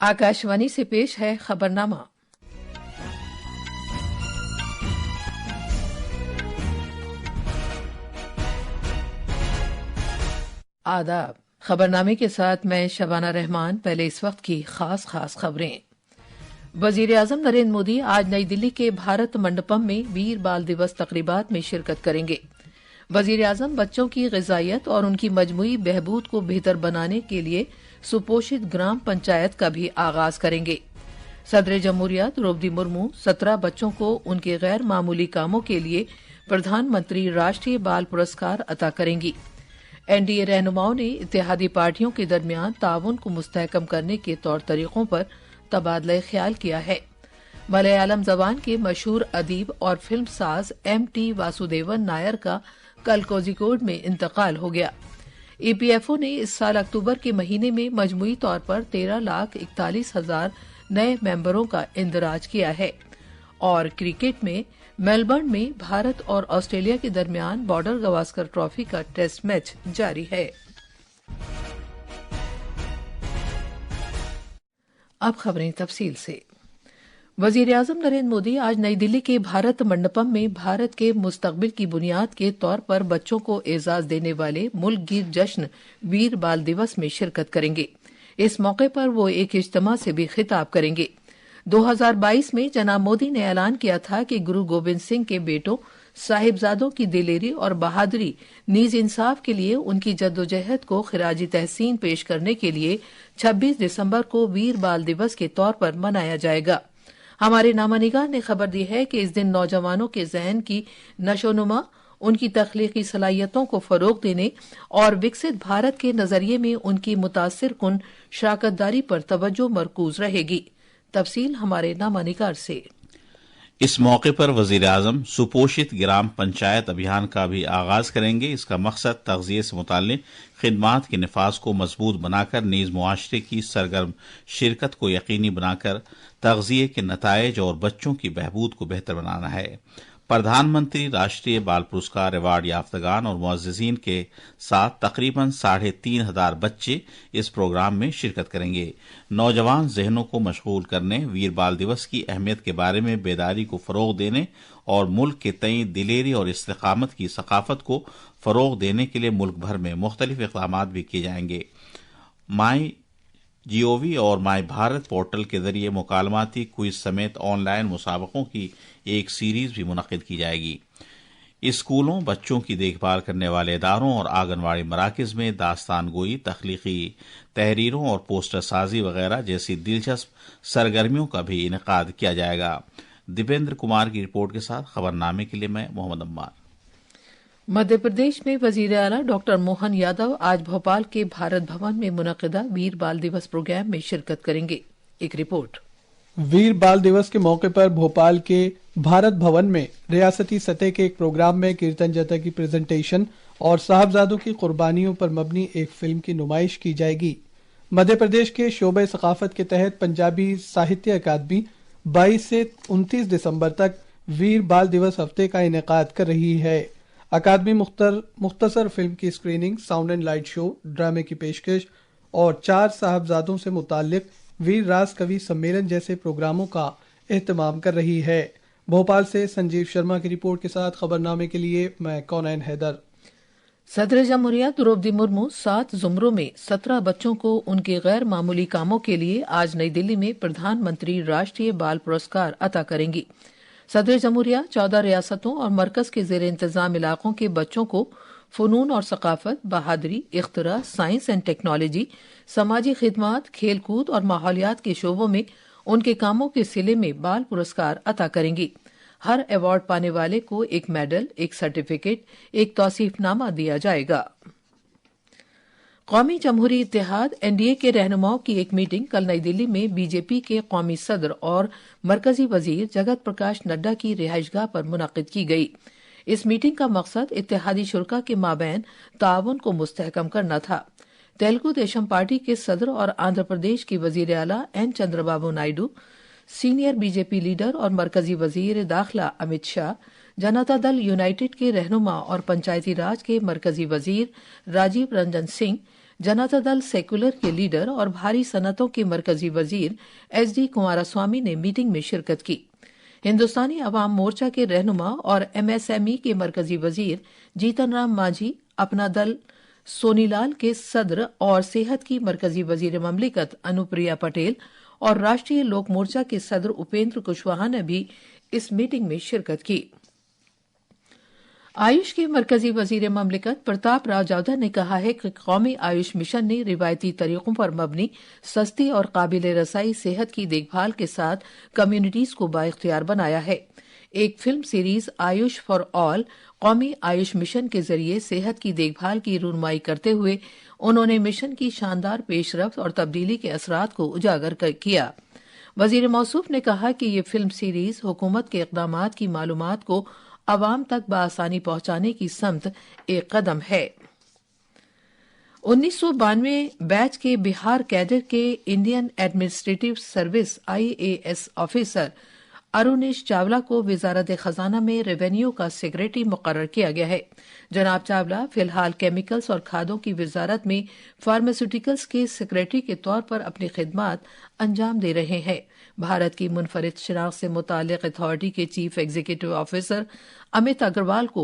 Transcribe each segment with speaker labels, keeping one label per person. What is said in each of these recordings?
Speaker 1: आकाशवाणी से पेश है खबरनामा। आदाब। खबरनामे के साथ मैं शबाना रहमान। पहले इस वक्त की खास खबरें। वजीर आजम नरेंद्र मोदी आज नई दिल्ली के भारत मंडपम में वीर बाल दिवस तकरीबात में शिरकत करेंगे। वजीर आजम बच्चों की ग़िज़ाइयत और उनकी मजमूई बहबूद को बेहतर बनाने के लिए सुपोषित ग्राम पंचायत का भी आगाज करेंगे। सदर जमहूरिया द्रौपदी मुर्मू 17 बच्चों को उनके गैर मामूली कामों के लिए प्रधानमंत्री राष्ट्रीय बाल पुरस्कार अता करेंगी। एनडीए रहनुमाओं ने इत्तेहादी पार्टियों के दरमियान ताउन को मुस्तहकम करने के तौर तरीकों पर तबादला ख्याल किया है। मलयालम जबान के मशहूर अदीब और फिल्म साज M.T. वासुदेवन नायर का कल कोझिकोड में इंतकाल हो गया। EPFO ने इस साल अक्टूबर के महीने में मजमूई तौर पर 13,41,000 नए मेंबरों का इंदराज किया है। और क्रिकेट में मेलबर्न में भारत और ऑस्ट्रेलिया के दरमियान बॉर्डर गवास्कर ट्रॉफी का टेस्ट मैच जारी है। अब खबरें तफसील से। वजीर आजम नरेंद्र मोदी आज नई दिल्ली के भारत मंडपम में भारत के मुस्तकबिल की बुनियाद के तौर पर बच्चों को एजाज देने वाले मुल्क गिर जश्न वीर बाल दिवस में शिरकत करेंगे। इस मौके पर वो एक इज्तिमा से भी खिताब करेंगे। 2022 में जनाब मोदी ने ऐलान किया था कि गुरु गोविंद सिंह के बेटों साहिबजादों की दिलेरी और बहादुरी नीज इंसाफ के लिए उनकी जद्दोजहद को खिराजी तहसीन पेश करने के लिए 26 दिसंबर को वीर बाल दिवस के तौर पर मनाया जाएगा। हमारे नामानिगार ने खबर दी है कि इस दिन नौजवानों के जहन की नशोनुमा, उनकी तख्लीकी सलाहियतों को फरोग देने और विकसित भारत के नजरिए में उनकी मुतासिर कुन शराकतदारी पर तवज्जो मरकूज रहेगी। तफसील हमारे नामानिगार से।
Speaker 2: इस मौके पर वजीर आजम सुपोषित ग्राम पंचायत अभियान का भी आगाज करेंगे। इसका मकसद तग़ज़िये से मुताल्लिक़ खिदमात के नफाज को मजबूत बनाकर नीज़ मुआशरे की सरगर्म शिरकत को यकीनी बनाकर तग़ज़िये के नताइज और बच्चों की बहबूद को बेहतर बनाना है। प्रधानमंत्री राष्ट्रीय बाल पुरस्कार अवार्ड याफ्तगान और मुअज़्ज़िज़ीन के साथ तकरीबन 3,500 बच्चे इस प्रोग्राम में शिरकत करेंगे। नौजवान जहनों को मशगूल करने, वीर बाल दिवस की अहमियत के बारे में बेदारी को फरोग देने और मुल्क के तई दिलेरी और इस्तिकामत की सकाफत को फरोग देने के लिए मुल्क भर में मुख्तलिफ इक़दामात भी किए जाएंगे। माई GOV और माई भारत पोर्टल के जरिए मुकालमाती क्विज समेत ऑनलाइन मुसाबकों की एक सीरीज भी मुनक़िद की जाएगी। स्कूलों, बच्चों की देखभाल करने वाले इदारों और आंगनवाड़ी मराकज़ में दास्तान गोई, तख्लीकी तहरीरों और पोस्टर साजी वगैरह जैसी दिलचस्प सरगर्मियों का भी इनेकाद किया जाएगा। दीपेंद्र कुमार की रिपोर्ट के साथ खबरनामे के लिए मैं मोहम्मद अम्मार।
Speaker 1: मध्य प्रदेश में वजीर आला डॉक्टर मोहन यादव आज भोपाल के भारत भवन में मुनक़िदा वीर बाल दिवस प्रोग्राम में शिरकत करेंगे। एक रिपोर्ट।
Speaker 3: वीर बाल दिवस के मौके पर भोपाल के भारत भवन में रियासती सतह के एक प्रोग्राम में कीर्तन जत्था की प्रेजेंटेशन और साहबजादों की कुर्बानियों पर मबनी एक फिल्म की नुमाइश की जाएगी। मध्य प्रदेश के शोबे सकाफत के तहत पंजाबी साहित्य अकादमी 22 से 29 दिसंबर तक वीर बाल दिवस हफ्ते का इनेकाद कर रही है। अकादमी मुख्तसर फिल्म की screening, sound and light show, ड्रामे की पेशकश और 4 साहबजादों से मुताल्लिक वीर राज कवि सम्मेलन जैसे प्रोग्रामों का एहतमाम कर रही है। भोपाल से संजीव शर्मा की रिपोर्ट के साथ खबरनामे के लिए मैं कौनैन हैदर।
Speaker 1: सदर जमहूरिया द्रौपदी मुर्मू 7 जुमरों में 17 बच्चों को उनके गैर मामूली कामों के लिए आज नई दिल्ली में प्रधानमंत्री राष्ट्रीय बाल पुरस्कार अता करेंगी। सदर जमहूरिया 14 रियासतों और मरकज के जेर इंतजाम इलाकों के बच्चों को फ़नून और सकाफत, बहादुरी, इख्तरा, साइंस एंड टेक्नोलॉजी, समाजी खिदमात, खेलकूद और माहौलियात के शोबों में उनके कामों के सिले में बाल पुरस्कार अता करेंगी। हर अवार्ड पाने वाले को एक मेडल, एक सर्टिफिकेट, एक तौसीफनामा दिया जाएगा। कौमी जमहूरी इत्तेहाद NDA के रहनुमाओं की एक मीटिंग कल नई दिल्ली में बीजेपी के कौमी सदर और मरकजी वजीर जगत प्रकाश नड्डा की रिहाइशगाह पर मुनक़िद की गई। इस मीटिंग का मकसद इत्तेहादी शुरा के माबैन ताउन को मुस्तहकम करना था। तेलुगु देशम पार्टी के सदर और आंध्र प्रदेश की वजीर आला N. Chandrababu Naidu, senior BJP leader और मरकजी वजीर दाखिला अमित शाह, जनता दल यूनाइटेड के रहनुमा और पंचायती राज के मरकजी वजीर राजीव रंजन सिंह, जनता दल सेकुलर के लीडर और भारी सनतों के मरकजी वजीर SD कुमारस्वामी ने मीटिंग में शिरकत की। हिंदुस्तानी अवाम मोर्चा के रहनुमा और MSME के मरकजी वजीर जीतन राम मांझी, अपना दल सोनीलाल के सदर और सेहत की मरकजी वजीर ममलिकत अनुप्रिया पटेल और राष्ट्रीय लोक मोर्चा के सदर उपेंद्र कुशवाहा ने भी इस मीटिंग में शिरकत की। आयुष के मरकजी वजीर ममलिकत प्रताप राव जाधव ने कहा है कि कौमी आयुष मिशन ने रिवायती तरीकों पर मबनी सस्ती और काबिल रसाई सेहत की देखभाल के साथ कम्युनिटीज को बाइख्तियार बनाया है। एक film series Ayush for all कौमी आयुष मिशन के जरिए सेहत की देखभाल की रूनमाई करते हुए उन्होंने मिशन की शानदार पेशरफ्त और तब्दीली के असरात को उजागर किया। वजीर मौसूफ ने कहा कि ये फिल्म सीरीज हुकूमत के इक़दामात की मालूमात को अवाम तक बआसानी पहुंचाने की समत एक कदम है। 1992 बैच के बिहार कैडर के Indian administrative service IAS officer Arunesh Chawla को वजारत खजाना में रेवेन्यू का सेक्रेटरी मुकर्रर किया गया है। जनाब चावला फिलहाल केमिकल्स और खादों की वजारत में फार्मास्यूटिकल्स के सेक्रेटरी के तौर पर अपनी खिदमात अंजाम दे रहे हैं। भारत की मुनफरिद शिनाख्त से मुतालिक अथॉरिटी के chief executive officer Amit Agarwal को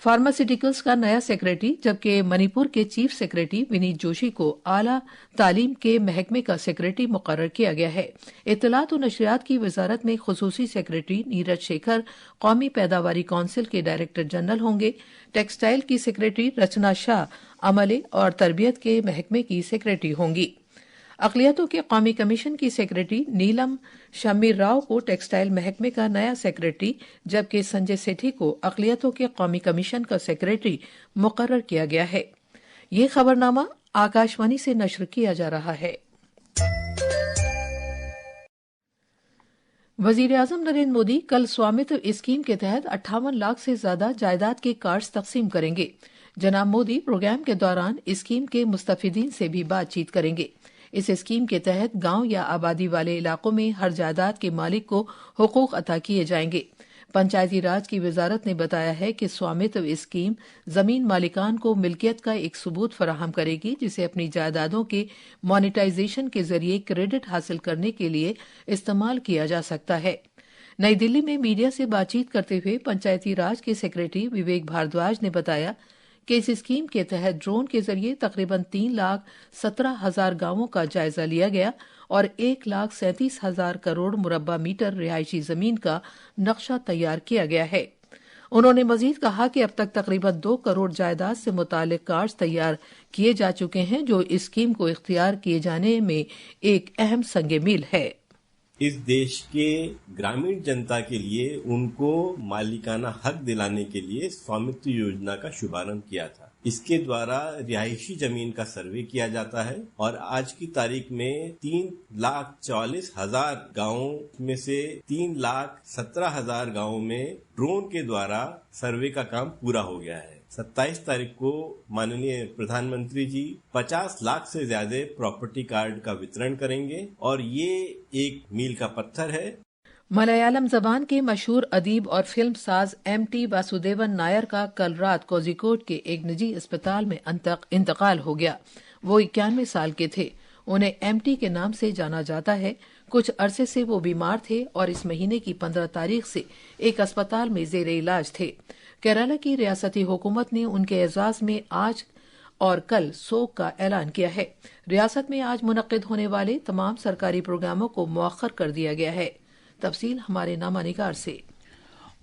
Speaker 1: फार्मास्यूटिकल्स का नया सेक्रेटरी, जबकि मणिपुर के चीफ सेक्रेटरी विनीत जोशी को आला तालीम के महकमे का सेक्रेटरी मुकर्रर किया गया है। इत्तलात और नशरियात की वजारत में खुसूसी सेक्रेटरी नीरज शेखर कौमी पैदावारी काउंसिल के डायरेक्टर जनरल होंगे। टेक्सटाइल की सेक्रेटरी रचना शाह अमले और तरबियत के महकमे की सेक्रेटरी होंगी। अक़लियतों के कौमी कमीशन की सेक्रेटरी नीलम शमीर राव को टेक्सटाइल महकमे का नया सेक्रेटरी, जबकि संजय सेठी को अक़लियतों के कौमी कमीशन का सेक्रेटरी मुकर्रर किया गया है। ये खबरनामा आकाशवाणी से नश्र किया जा रहा है। वजीर आज़म नरेंद्र मोदी कल स्वामित्व स्कीम के तहत 58 लाख से ज्यादा जायदाद के कार्ड्स तकसीम करेंगे। जनाब मोदी प्रोग्राम के दौरान स्कीम के मुस्तफिदीन से भी बातचीत करेंगे। इस स्कीम के तहत गांव या आबादी वाले इलाकों में हर जायदाद के मालिक को हुकूक अता किए जाएंगे। पंचायती राज की वजारत ने बताया है कि स्वामित्व स्कीम जमीन मालिकान को मिल्कियत का एक सबूत फराहम करेगी, जिसे अपनी जायदादों के मोनेटाइजेशन के जरिए क्रेडिट हासिल करने के लिए इस्तेमाल किया जा सकता है। नई दिल्ली में मीडिया से बातचीत करते हुए पंचायती राज के सेक्रेटरी विवेक भारद्वाज ने बताया कि इस स्कीम के तहत ड्रोन के जरिए तकरीबन 3,17,000 गांवों का जायजा लिया गया और 1,37,000 करोड़ मुरब्बा मीटर रिहायशी जमीन का नक्शा तैयार किया गया है। उन्होंने मजीद कहा कि अब तक तकरीबन 2 करोड़ जायदाद से मुतालिक कार्ड्स तैयार किए जा चुके हैं, जो इस स्कीम को इख्तियार किए जाने में एक अहम संग मील है।
Speaker 4: इस देश के ग्रामीण जनता के लिए उनको मालिकाना हक दिलाने के लिए स्वामित्व योजना का शुभारंभ किया था। इसके द्वारा रिहायशी जमीन का सर्वे किया जाता है और आज की तारीख में 3,44,000 गांवों में से 3,17,000 गांवों में ड्रोन के द्वारा सर्वे का काम पूरा हो गया है। 27 तारीख को माननीय प्रधानमंत्री जी 50 लाख से ज्यादा प्रॉपर्टी कार्ड का वितरण करेंगे और ये एक मील का पत्थर है।
Speaker 1: मलयालम जबान के मशहूर अदीब और फिल्म साज MT वासुदेवन नायर का कल रात कोझिकोड के एक निजी अस्पताल में इंतकाल हो गया। वो 91 साल के थे। उन्हें MT के नाम से जाना जाता है। कुछ अरसे से वो बीमार थे और इस महीने की 15 तारीख से एक अस्पताल में जेर इलाज थे। केरला की रियासती हुकूमत ने उनके एजाज में आज और कल शोक का ऐलान किया है। रियासत में आज मुनक्किद होने वाले तमाम सरकारी प्रोग्रामों को मुअख्खर कर दिया गया है। तफसील हमारे नामानिगार से।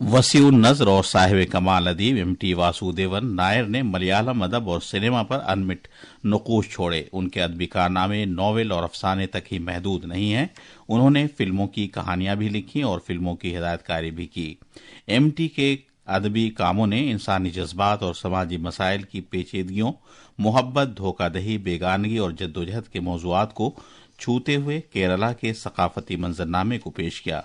Speaker 2: वसीउन नज़र और साहिब कमाल अदीब MT वासुदेवन नायर ने मलयालम अदब और सिनेमा पर अनमिट नकूश छोड़े। उनके अदबी कारनामे नॉवेल और अफसाने तक ही महदूद नहीं हैं। उन्होंने फिल्मों की कहानियां भी लिखी और फिल्मों की हिदायतकारी भी की। MT के अदबी कामों ने इंसानी जज्बात और समाजी मसाइल की पेचीदगियों, मोहब्बत, धोखादही, बेगानगी और जद्दोजहद के मौज़ूआत को छूते हुए केरला के सकाफती मंजरनामे को पेश किया।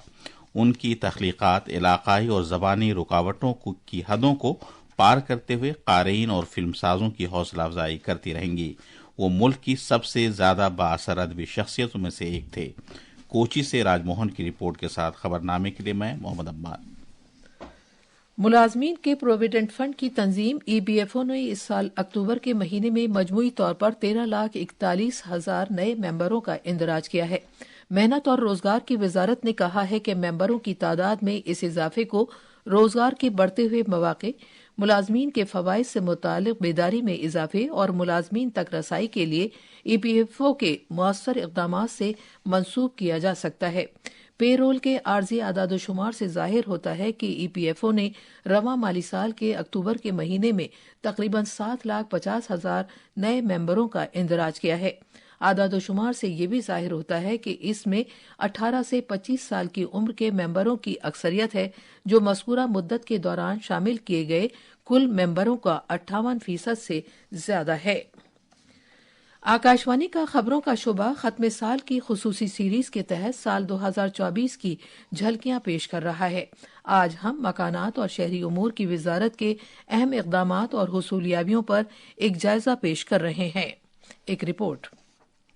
Speaker 2: उनकी तख्लीकात इलाकाई और ज़बानी रुकावटों की हदों को पार करते हुए क़ारीन और फिल्मसाजों की हौसला अफजाई करती रहेंगी। वो मुल्क की सबसे ज़्यादा बाअसर अदबी शख्सियतों में से एक थे। कोची से राजमोहन की रिपोर्ट के साथ खबरनामे के लिए मैं मोहम्मद अब्बास।
Speaker 1: मुलाजमीन के प्रोविडेंट फंड की तंजीम EPFO ने इस साल अक्टूबर के महीने में मजमूई तौर पर 13,41,000 नए मेंबरों का इंदराज किया है। मेहनत और रोजगार की वजारत ने कहा है कि मेंबरों की तादाद में इस इजाफे को रोजगार के बढ़ते हुए मौके, मुलाजमीन के फवाइद से मुतालिक बेदारी में इजाफे और मुलाजमीन तक रसाई के लिए EPFO के मौसर इक़दामात से मंसूब किया जा सकता है। पेरोल के आर्जी आदादोशुमार से जाहिर होता है कि EPFO ने रवां माली साल के अक्टूबर के महीने में तकरीबन 7,50,000 नए मेंबरों का इंदराज किया है। आदादोशुमार से ये भी जाहिर होता है कि इसमें 18 से 25 साल की उम्र के मेंबरों की अक्सरियत है, जो मज़कूरा मुद्दत के दौरान शामिल किए गए कुल मेंबरों का 58% से ज्यादा है। आकाशवाणी का खबरों का शुबा खत्म साल की खुसूसी सीरीज के तहत साल 2024 की झलकियां पेश कर रहा है। आज हम मकानात और शहरी उमूर की वजारत के अहम इक़दामात और हुसूलियाबियों पर एक जायजा पेश कर रहे हैं। एक रिपोर्ट।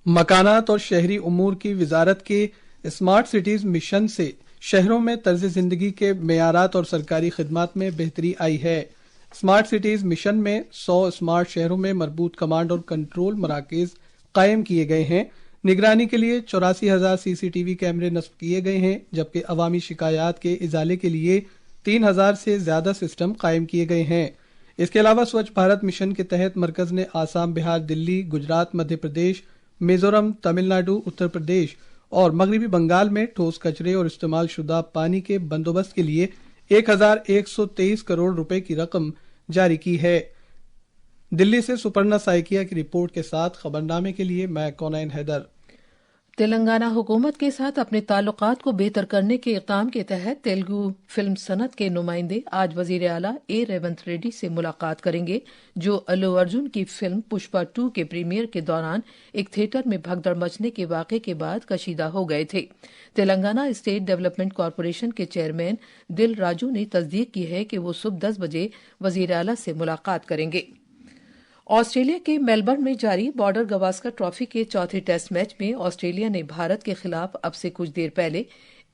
Speaker 3: मकानात और शहरी उमूर की वजारत के स्मार्ट सिटीज मिशन से शहरों में तर्ज जिंदगी के मेयारात और सरकारी खिदमात में बेहतरी आई है। स्मार्ट सिटीज मिशन में 100 स्मार्ट शहरों में मरबूत कमांड और कंट्रोल मराकज कायम किए गए हैं। निगरानी के लिए 84,000 CCTV कैमरे नस्ब किए गए हैं, जबकि अवामी शिकायत के इजाले के लिए 3,000 से ज्यादा सिस्टम कायम किए गए हैं। इसके अलावा स्वच्छ भारत मिशन के तहत मरकज ने आसाम, बिहार, दिल्ली, गुजरात, मध्य प्रदेश, मिजोरम, तमिलनाडु, उत्तर प्रदेश और मगरबी बंगाल में ठोस कचरे और इस्तेमाल शुदा पानी के बंदोबस्त के लिए 1,123 करोड़ रुपए की रकम जारी की है। दिल्ली से सुपर्णा साइकिया की रिपोर्ट के साथ खबरनामे के लिए मैं कौनैन हैदर।
Speaker 1: तेलंगाना हुकूमत के साथ अपने ताल्लुकात को बेहतर करने के इक़दाम के तहत तेलुगु फिल्म सनत के नुमाइंदे आज वजीर आला A. रेवंत रेड्डी से मुलाकात करेंगे, जो अल्लू अर्जुन की फिल्म पुष्पा 2 के प्रीमियर के दौरान एक थिएटर में भगदड़ मचने के वाक़े के बाद कशीदा हो गए थे। तेलंगाना स्टेट डेवलपमेंट कॉरपोरेशन के चेयरमैन दिल राजू ने तस्दीक की है कि वो सुबह 10 बजे वजीर आला से मुलाकात करेंगे। ऑस्ट्रेलिया के मेलबर्न में जारी बॉर्डर गवास्कर ट्रॉफी के चौथे टेस्ट मैच में ऑस्ट्रेलिया ने भारत के खिलाफ अब से कुछ देर पहले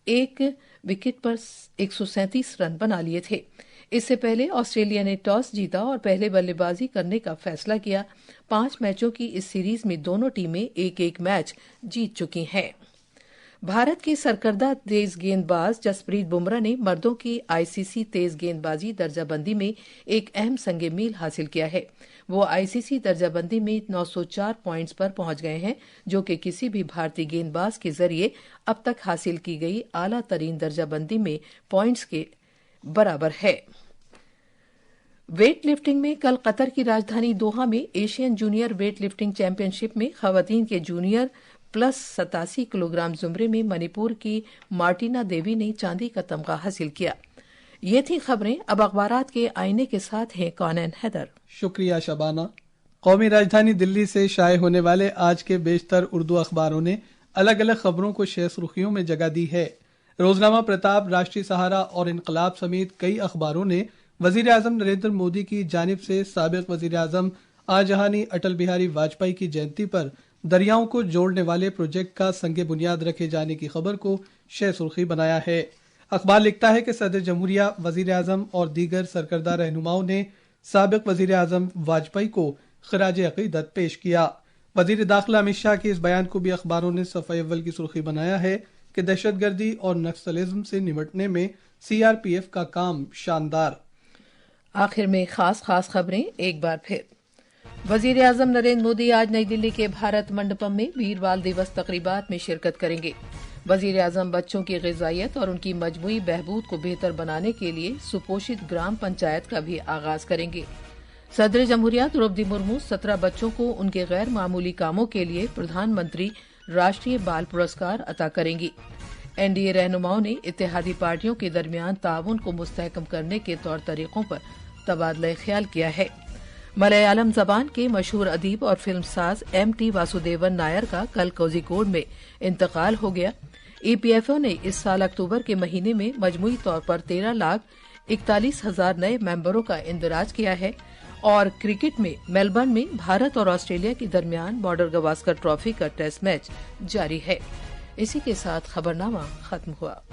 Speaker 1: एक विकेट पर 137 रन बना लिए थे। इससे पहले ऑस्ट्रेलिया ने टॉस जीता और पहले बल्लेबाजी करने का फैसला किया। 5 मैचों की इस सीरीज में दोनों टीमें एक-एक मैच जीत चुकी हैं। भारत के सरकर्दा तेज गेंदबाज जसप्रीत बुमराह ने मर्दों की ICC तेज गेंदबाजी दर्जाबंदी में एक अहम संगे मील हासिल किया है। वो ICC दर्जाबंदी में 904 पॉइंट्स पर पहुंच गए हैं, जो कि किसी भी भारतीय गेंदबाज के जरिए अब तक हासिल की गई आला तरीन दर्जाबंदी में पॉइंट्स के बराबर है। वेट लिफ्टिंग में कल कतर की राजधानी दोहा में Asian junior weight lifting championship में खवातीन के जूनियर प्लस 87 किलोग्राम जुमरे में मणिपुर की मार्टिना देवी ने चांदी का तमगा हासिल किया। ये थी खबरें। अब अखबारात के आईने के साथ हैं कौनैन हैदर।
Speaker 3: शुक्रिया शबाना। कौमी राजधानी दिल्ली से शाये होने वाले आज के बेशतर उर्दू अखबारों ने अलग अलग खबरों को शेष सुर्खियों में जगह दी है। रोजनामा प्रताप, राष्ट्रीय सहारा और इनकलाब समेत कई अखबारों ने वजीर आजम नरेंद्र मोदी की जानिब से साबिक वजीर आजम आजहानी अटल बिहारी वाजपेयी की जयंती पर दरियाओं को जोड़ने वाले प्रोजेक्ट का संगे बुनियाद रखे जाने की खबर को शेर सुर्खी बनाया है। अखबार लिखता है कि सदर जमहूरिया, वजीर आजम और दीगर सरकर्दा रहनुमाओं ने साबिक वजीर आजम वाजपेयी को खराज अकीदत पेश किया। वजीर दाखिला अमित शाह के इस बयान को भी अखबारों ने सफ़े अव्वल की सुर्खी बनाया है कि दहशतगर्दी और नक्सलिज्म से निपटने में CRPF का काम शानदार।
Speaker 1: आखिर में खास खबरें एक बार फिर। वजीर आजम नरेंद्र मोदी आज नई दिल्ली के भारत मंडपम में वीर बाल दिवस तकरीबात में शिरकत करेंगे। वजीर आजम बच्चों की ग़िज़ाइयत और उनकी मजमूई बहबूद को बेहतर बनाने के लिए सुपोषित ग्राम पंचायत का भी आगाज करेंगे। सदर जमहूरिया द्रौपदी मुर्मू 17 बच्चों को उनके गैर मामूली कामों के लिए प्रधानमंत्री राष्ट्रीय बाल पुरस्कार अता करेंगी। NDA रहनुमाओं ने इत्तेहादी पार्टियों के दरमियान ताउन को मुस्तहकम करने के तौर तरीकों पर तबादला ख्याल किया है। मलयालम जबान के मशहूर अदीब और फिल्मसाज MT वासुदेवन नायर का कल कोझिकोड में इंतकाल हो गया। EPFO ने इस साल अक्टूबर के महीने में मजमूई तौर पर 13,41,000 नए मेंबरों का इंदराज किया है। और क्रिकेट में मेलबर्न में भारत और ऑस्ट्रेलिया के दरमियान बॉर्डर गवास्कर ट्रॉफी का टेस्ट मैच जारी है। इसी के साथ खबरनामा खत्म हुआ।